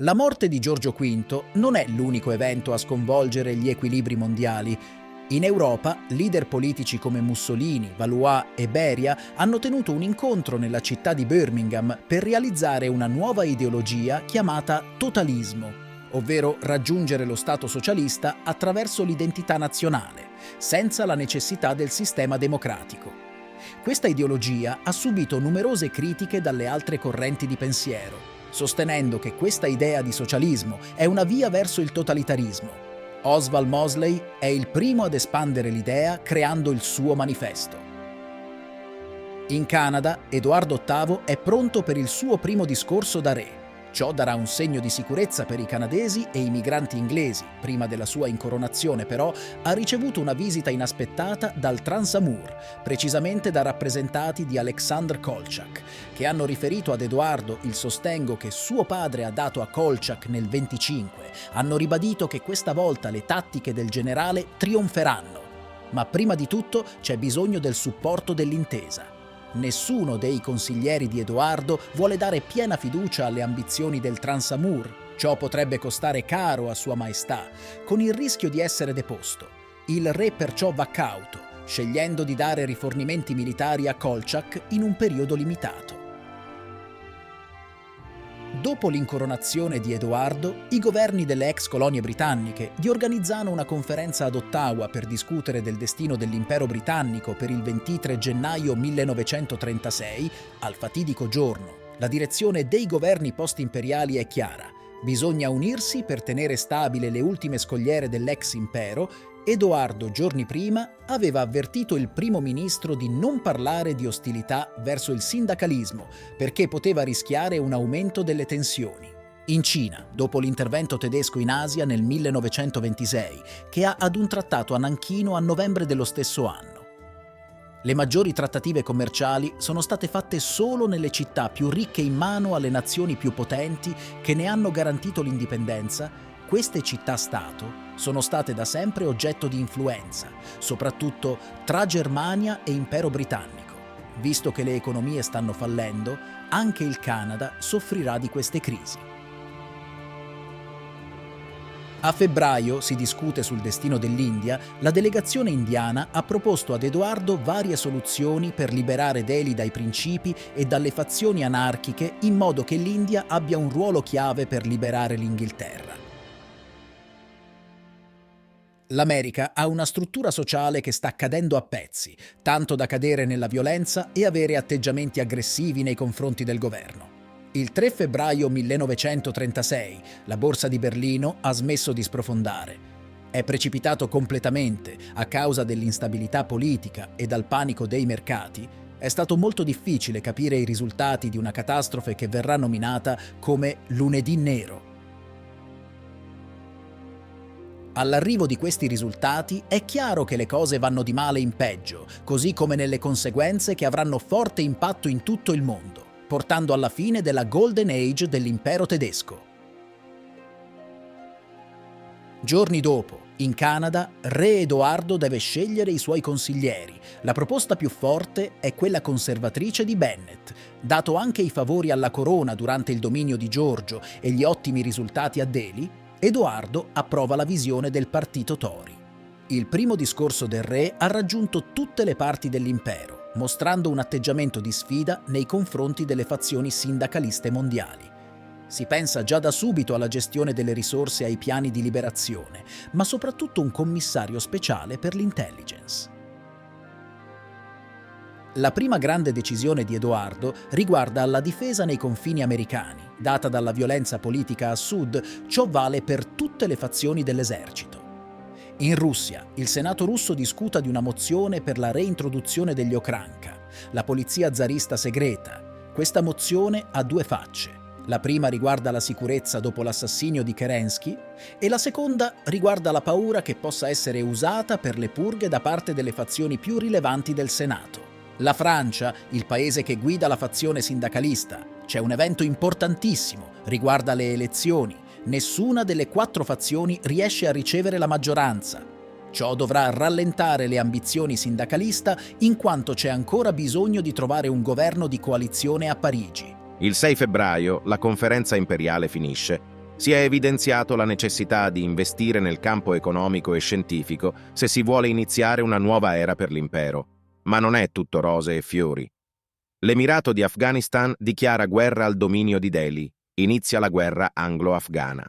La morte di Giorgio V non è l'unico evento a sconvolgere gli equilibri mondiali. In Europa, leader politici come Mussolini, Valois e Beria hanno tenuto un incontro nella città di Birmingham per realizzare una nuova ideologia chiamata totalismo, ovvero raggiungere lo Stato socialista attraverso l'identità nazionale, senza la necessità del sistema democratico. Questa ideologia ha subito numerose critiche dalle altre correnti di pensiero, sostenendo che questa idea di socialismo è una via verso il totalitarismo. Oswald Mosley è il primo ad espandere l'idea creando il suo manifesto. In Canada, Edoardo VIII è pronto per il suo primo discorso da re. Ciò darà un segno di sicurezza per i canadesi e i migranti inglesi. Prima della sua incoronazione, però, ha ricevuto una visita inaspettata dal Trans-Amour, precisamente da rappresentanti di Alexander Kolchak, che hanno riferito ad Edoardo il sostegno che suo padre ha dato a Kolchak nel 25. Hanno ribadito che questa volta le tattiche del generale trionferanno. Ma prima di tutto c'è bisogno del supporto dell'intesa. Nessuno dei consiglieri di Edoardo vuole dare piena fiducia alle ambizioni del Trans-Amour. Ciò potrebbe costare caro a Sua Maestà, con il rischio di essere deposto. Il re perciò va cauto, scegliendo di dare rifornimenti militari a Kolchak in un periodo limitato. Dopo l'incoronazione di Edoardo, i governi delle ex colonie britanniche organizzano una conferenza ad Ottawa per discutere del destino dell'impero britannico per il 23 gennaio 1936, al fatidico giorno. La direzione dei governi post-imperiali è chiara. Bisogna unirsi per tenere stabile le ultime scogliere dell'ex impero. Edoardo, giorni prima, aveva avvertito il primo ministro di non parlare di ostilità verso il sindacalismo, perché poteva rischiare un aumento delle tensioni. In Cina, dopo l'intervento tedesco in Asia nel 1926, che ha ad un trattato a Nanchino a novembre dello stesso anno. Le maggiori trattative commerciali sono state fatte solo nelle città più ricche in mano alle nazioni più potenti che ne hanno garantito l'indipendenza. Queste città-stato sono state da sempre oggetto di influenza, soprattutto tra Germania e Impero britannico. Visto che le economie stanno fallendo, anche il Canada soffrirà di queste crisi. A febbraio si discute sul destino dell'India. La delegazione indiana ha proposto ad Edoardo varie soluzioni per liberare Delhi dai principi e dalle fazioni anarchiche in modo che l'India abbia un ruolo chiave per liberare l'Inghilterra. L'America ha una struttura sociale che sta cadendo a pezzi, tanto da cadere nella violenza e avere atteggiamenti aggressivi nei confronti del governo. Il 3 febbraio 1936 la borsa di Berlino ha smesso di sprofondare. È precipitato completamente a causa dell'instabilità politica e dal panico dei mercati. È stato molto difficile capire i risultati di una catastrofe che verrà nominata come lunedì nero. All'arrivo di questi risultati è chiaro che le cose vanno di male in peggio, così come nelle conseguenze che avranno forte impatto in tutto il mondo, portando alla fine della Golden Age dell'impero tedesco. Giorni dopo, in Canada, re Edoardo deve scegliere i suoi consiglieri. La proposta più forte è quella conservatrice di Bennett. Dato anche i favori alla corona durante il dominio di Giorgio e gli ottimi risultati a Delhi, Edoardo approva la visione del partito Tory. Il primo discorso del re ha raggiunto tutte le parti dell'impero, mostrando un atteggiamento di sfida nei confronti delle fazioni sindacaliste mondiali. Si pensa già da subito alla gestione delle risorse e ai piani di liberazione, ma soprattutto un commissario speciale per l'intelligence. La prima grande decisione di Edoardo riguarda la difesa nei confini americani. Data dalla violenza politica a sud, ciò vale per tutte le fazioni dell'esercito. In Russia, il Senato russo discuta di una mozione per la reintroduzione degli Okranka, la polizia zarista segreta. Questa mozione ha due facce. La prima riguarda la sicurezza dopo l'assassinio di Kerensky e la seconda riguarda la paura che possa essere usata per le purghe da parte delle fazioni più rilevanti del Senato. La Francia, il paese che guida la fazione sindacalista. C'è un evento importantissimo, riguarda le elezioni. Nessuna delle 4 fazioni riesce a ricevere la maggioranza. Ciò dovrà rallentare le ambizioni sindacalista in quanto c'è ancora bisogno di trovare un governo di coalizione a Parigi. Il 6 febbraio la conferenza imperiale finisce Si è evidenziato la necessità di investire nel campo economico e scientifico se si vuole iniziare una nuova era per l'impero. Ma non è tutto rose e fiori. L'Emirato di Afghanistan dichiara guerra al dominio di Delhi. Inizia la guerra anglo-afghana.